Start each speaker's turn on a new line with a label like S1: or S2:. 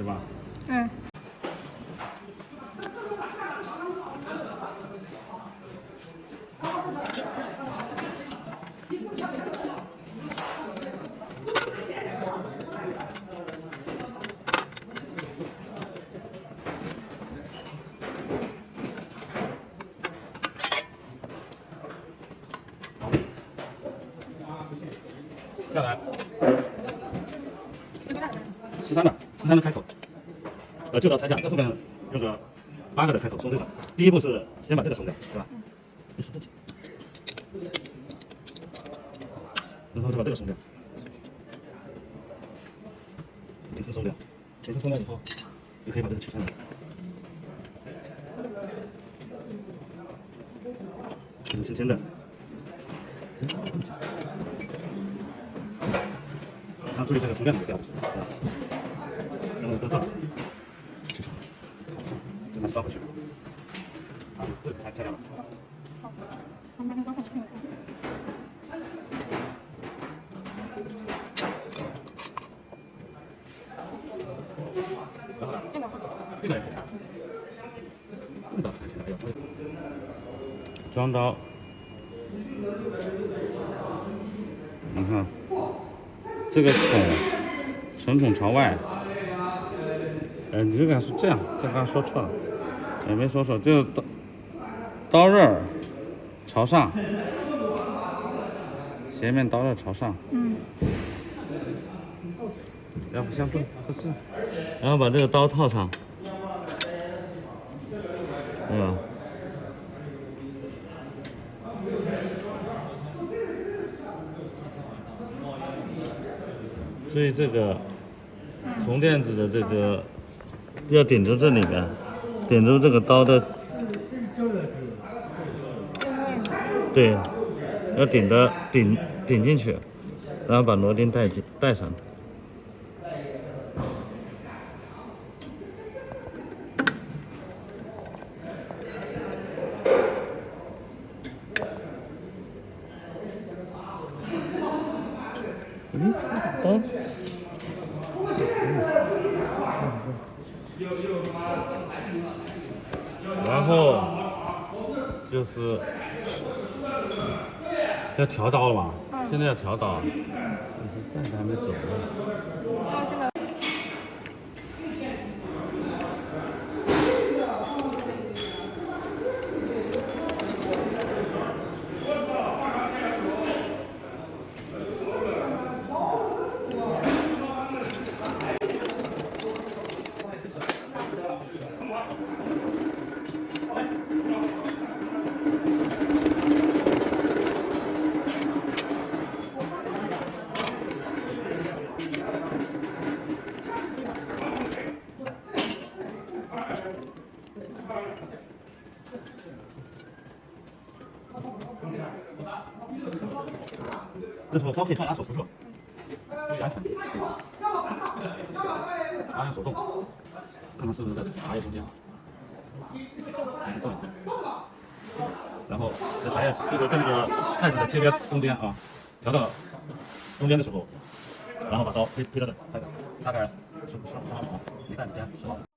S1: 对吧？
S2: 嗯。
S1: 下来13的开口，这道拆下，这后面用个8个的开口松这个。第一步是先把这个松掉，对吧？你松自己，然后再把这个松掉，顶丝松掉，顶丝松掉以后，就可以把这个取下来。这是新鲜的。要注意这个铜链子掉，然后这把它抓回去，啊，这是拆掉了。这个也拆，这个拆起来要装刀，你看。这个纯孔朝外，你这个是这样，这刚刚说错了，也没说错，这个刀刃朝上，斜面刀刃朝上，要不像这不是，然后把这个刀套上，对吧？所以这个铜链子的这个要顶住这里边，顶住这个刀的，对，要顶进去，然后把螺钉带上。刀。然后就是要调刀了嘛，现在要调刀，但是还没走呢。这时候刀可以放压手扶住，注意安全。按手动，看看是不是在茶叶中间。然后在茶叶就是在那个筷子的切边中间啊，调到中间的时候，然后把刀推到这，大概15毫米，一弹之间10毫米。